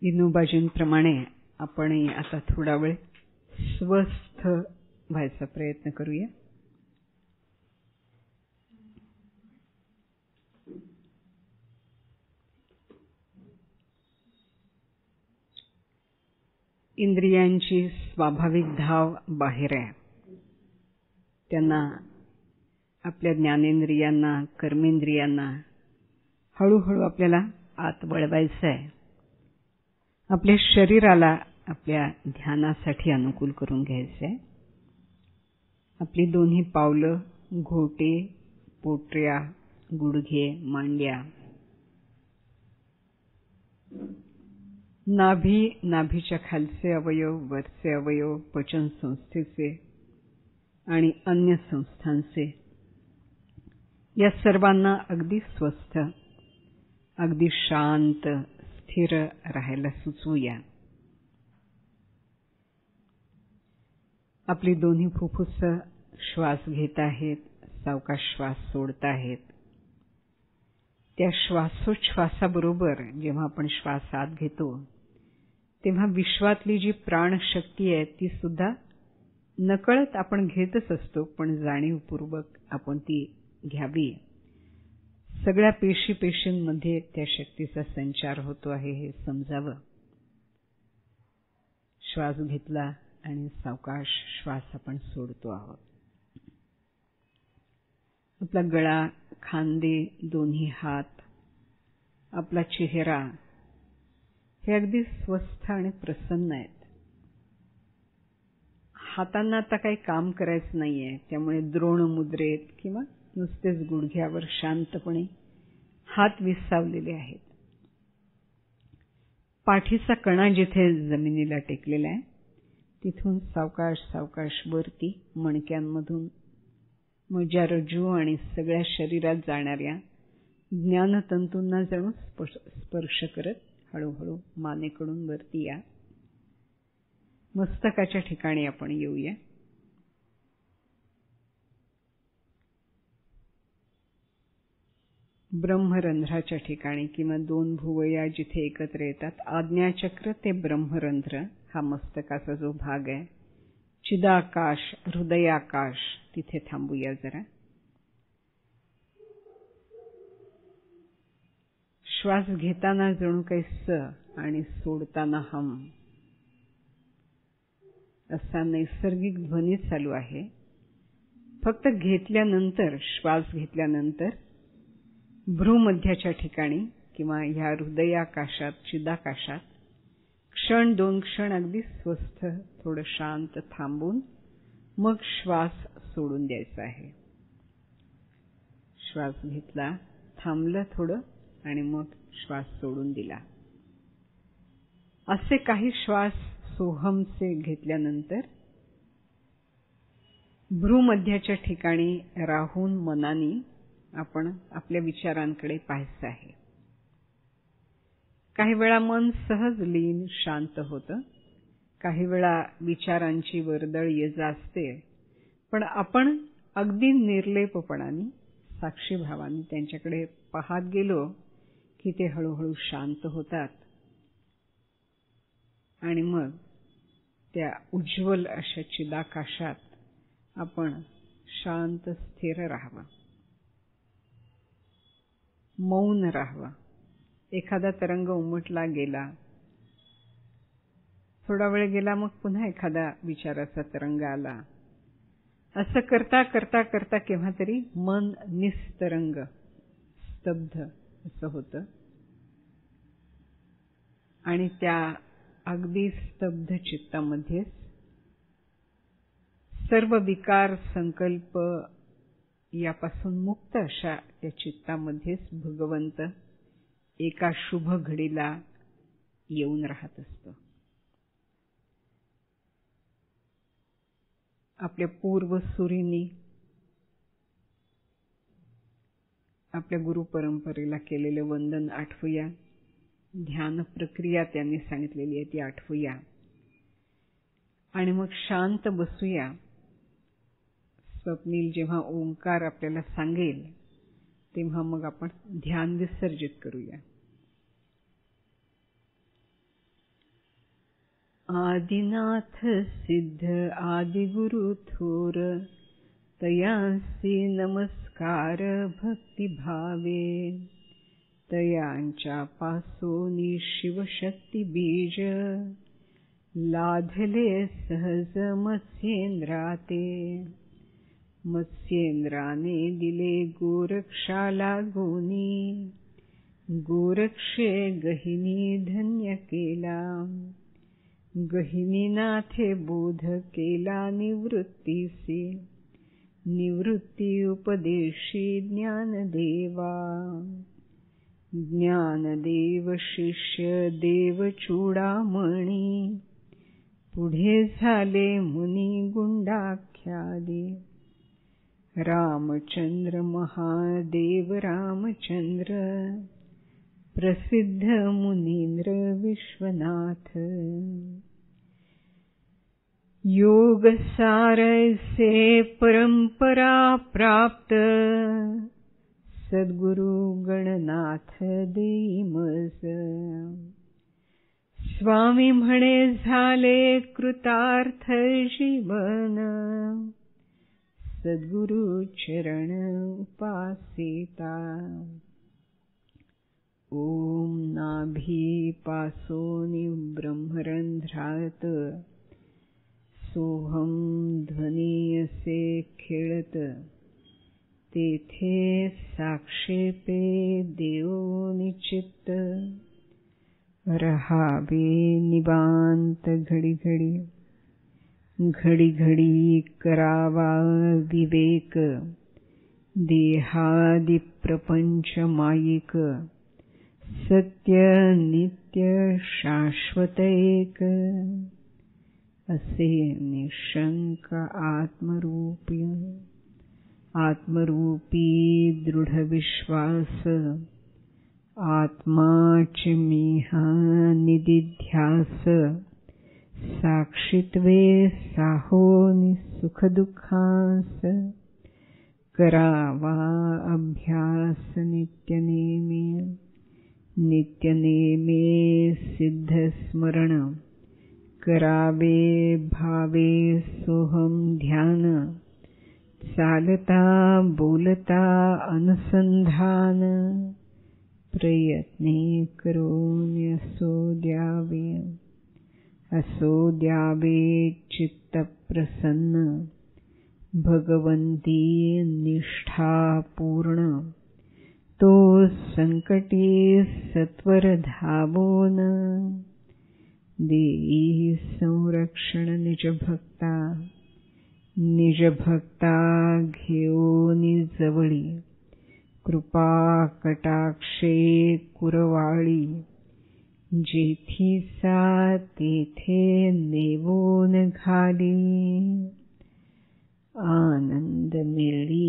विनोबाजींप्रमाणे आपणही आता थोडा वेळ स्वस्थ व्हायचा प्रयत्न करूया. इंद्रियांची स्वाभाविक धाव बाहेर आहे. त्यांना आपल्या ज्ञानेंद्रियांना, कर्मेंद्रियांना हळूहळू आपल्याला आत वळवायचं आहे. आपल्या शरीराला आपल्या ध्यानासाठी अनुकूल करून घ्यायचं आहे. आपली दोन्ही पावलं, घोटे, पोटऱ्या, गुडघे, मांड्या, नाभी, नाभीच्या खालचे अवयव, वरचे अवयव, पचन संस्थेचे आणि अन्य संस्थांचे, या सर्वांना अगदी स्वस्थ, अगदी शांत, स्थिर राहायला सुचवूया. आपली दोन्ही फुफ्फुस श्वास घेत आहेत, सावकाश श्वास सोडत आहेत. त्या श्वासोच्छ्वासाबरोबर जेव्हा आपण श्वास आत घेतो तेव्हा विश्वातली जी प्राणशक्ती आहे ती सुद्धा नकळत आपण घेतच असतो, पण जाणीवपूर्वक आपण ती घ्यावी. सगळ्या पेशींमध्ये त्या शक्तीचा संचार होतो आहे हे समजावं. श्वास घेतला आणि सावकाश श्वास आपण सोडतो आहोत. आपला गळा, खांदे, दोन्ही हात, आपला चेहरा हे अगदी स्वस्थ आणि प्रसन्न आहेत. हातांना आता काही काम करायचं नाहीये, त्यामुळे द्रोण मुद्रेत किंवा नुसतेच गुडघ्यावर शांतपणे हात विसावलेले आहेत. पाठीचा कणा जिथे जमिनीला टेकलेला आहे तिथून सावकाश सावकाश वरती मणक्यांमधून मज्जारज्जू आणि सगळ्या शरीरात जाणाऱ्या ज्ञानतंतूंना जणू स्पर्श करत हळूहळू मानेकडून वरती या. मस्तकाच्या ठिकाणी आपण येऊया. ब्रह्मरंध्राच्या ठिकाणी किंवा दोन भुवया जिथे एकत्र येतात, आज्ञाचक्र ते ब्रह्मरंध्र हा मस्तकाचा जो भाग आहे, चिदाकाश, हृदयाकाश, तिथे थांबूया जरा. श्वास घेताना जणू काही स आणि सोडताना हम असा नैसर्गिक ध्वनी चालू आहे. फक्त घेतल्यानंतर, श्वास घेतल्यानंतर भ्रूमध्याच्या ठिकाणी किंवा ह्या हृदयाकाशात, चिदाकाशात क्षण दोन क्षण अगदी स्वस्थ, थोडं शांत थांबून मग श्वास सोडून द्यायचा आहे. श्वास घेतला, थांबलं थोडं आणि मग श्वास सोडून दिला. असे काही श्वास सोहमचे घेतल्यानंतर भ्रूमध्याच्या ठिकाणी राहून मनाने आपण आपल्या विचारांकडे पाहायचं आहे. काही वेळा मन सहज लीन शांत होतं, काही वेळा विचारांची वर्दळ ये-जा असते, पण आपण अगदी निर्लेपपणाने, साक्षीभावाने त्यांच्याकडे पाहत गेलो की ते हळूहळू शांत होतात आणि मग त्या उज्ज्वल अशा चिदाकाशात आपण शांत स्थिर राहावं, मौन राहावं. एखादा तरंग उमटला गेला, थोडा वेळ गेला, मग पुन्हा एखादा विचाराचा तरंग आला. असं करता करता करता केव्हा तरी मन निस्तरंग, स्तब्ध असं होतं आणि त्या अगदी स्तब्ध चित्तामध्येच सर्व विकार, संकल्प यापासून मुक्त अशा त्या चित्तामध्येच भगवंत एका शुभ घडीला येऊन राहत असतो. आपल्या पूर्वसुरींनी आपल्या गुरु परंपरेला केलेले वंदन आठवूया. ध्यान प्रक्रिया त्यांनी सांगितलेली आहे ती आठवूया आणि मग शांत बसूया. स्वप्नील जेव्हा ओंकार आपल्याला सांगेल तेव्हा मग आपण ध्यान विसर्जित करूया. आदिनाथ सिद्ध आदिगुरु थोर, तयांसी नमस्कार भक्तिभावे. तयांच्या पासोनी शिवशक्ती बीज, लाधले सहज मत्स्येंद्राते. मत्स्येंद्राने दिले गोरक्षाला गुणी, गोरक्षे गहिनी धन्य केला. गहिनीनाथे बोध केला निवृत्तीसी, निवृत्ती उपदेशी ज्ञानदेवा. ज्ञानदेव शिष्य देव चूडामणी, पुढे झाले मुनी गुंडाख्यादी. रामचंद्र महादेव रामचंद्र, प्रसिद्ध मुनींद्र विश्वनाथ. योग सारसे परंपरा प्राप्त, सद्गुरु गणनाथ देईमज. स्वामी म्हणे झाले कृतार्थ जीवन, सद्गुरु चरण उपासिता. ओम नाभी पासोनी ब्रह्मरंध्रात, सोहम ध्वनी असे खेळत. तेथे साक्षेपे देव निचित्त, रहावे निवांत घडी घडी. घडी घडी करावा विवेक, देहादि प्रपंच मायिक. सत्य नित्य शाश्वत एक, असे निशंक आत्मरूपी. आत्मरूपी दृढ विश्वास, आत्माच मीहा निदिध्यास. साक्षित्वे साहो सुख दुःखास, करावा अभ्यास नित्यनेमी. नित्यनेमे सिद्ध स्मरण, करावे भावे सोहम ध्यान. चालता बोलता अनुसंधान, प्रयत्ने करून असो द्यावे. असो द्यावे चित्त प्रसन्न, भगवंती निष्ठा पूर्ण. तो संकटी सत्वर धावोन, देई संरक्षण निज भक्ता. निज भक्ता घेऊनी जवळी, कृपा कटाक्षे कुरवाळी. जेथीसा तेथे नेवून घाली, आनंद मिळी